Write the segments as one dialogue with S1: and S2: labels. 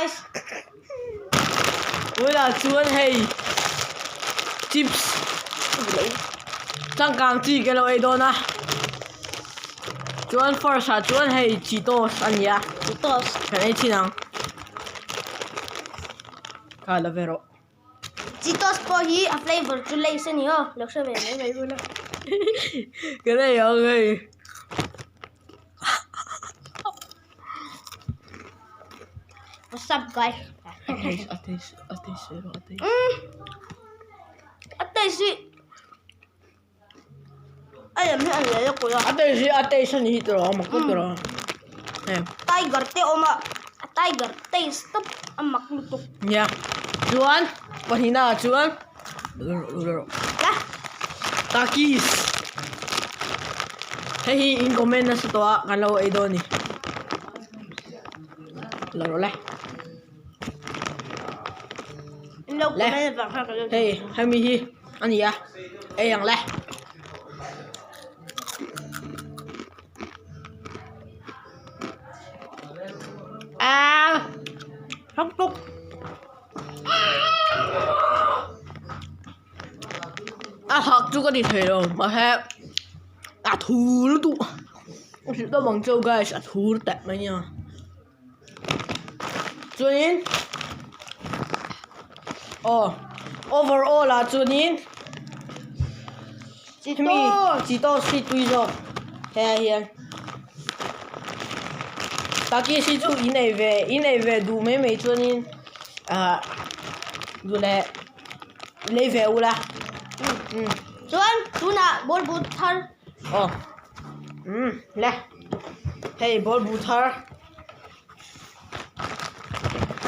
S1: guys เวลาชวนให้ชิปส์จังกางจีกันเราไอ้โดนนะชวนฟอร์ชาชวนให้จิโต้อันเนี้ย
S2: Cheetos.
S1: กันไอ้ที่นังคาราเวโร
S2: Cheetos po hi a flavor chulay sa niyo. Laksa may wala.
S1: ก็ได้ยังไง
S2: What's up guys?
S1: Ateş.
S2: Ate si Ay, may alala ko lang.
S1: Ateş ni hitro, makutro.
S2: Tiger te oma. Tiger taste stop ang maklutok.
S1: Ya. Juan, pahina Juan. Luro.
S2: Lah,
S1: Takis. Hey, in comment na sa toa kalaw ay doon eh. Laro le.
S2: hindi ko
S1: Leh.
S2: na nakakalood.
S1: Hey, hamihi. Ano ya? Eh, yang le. Haptok. Học chú có đi thầy rồi mà thế thú nó tụ chỉ có bằng châu guys thú nó tệ mấy nha cho nên overall là cho nên chỉ to xịt tuy rồi thế hiền ta kia xịt chú ý này về đủ mấy cho nên đủ lẹ lấy về u la
S2: Juan, tuna, bol butter.
S1: Le. Hey, ball butter.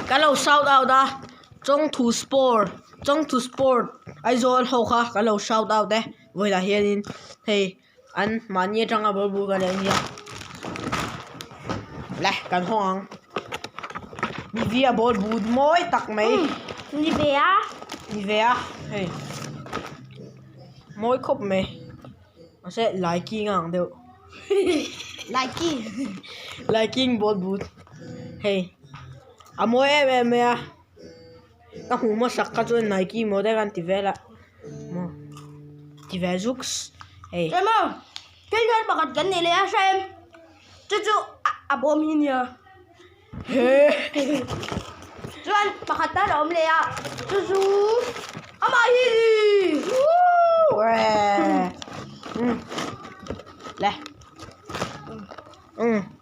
S1: Kalau shout out da. Trong to sport. Ai zol ho kha kalau shout out de. Voi la hian hey, an mania changa ball bu ka le nia. Le, kan hong. Nivea ball bu moi tak mai. Nivea. Hey. Mỗi khúc mày nó sẽ liking ngang đều liking bot boot hey mỗi em à các hùng mà sắc các chuyện Nike mỗi đây gan tivela tivezux hey
S2: Em ơi, cái bakat kan nila ya xem. Cucu abom ini ya.
S1: hey
S2: Juan, bakat ta om le ya. Cucu amahi.
S1: Lẹ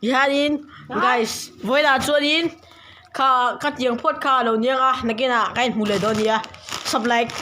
S1: Yarin guys với là cho đến cả tiếng podcast đầu tiên à nãy kia là cái mùi lửa đó nha sub like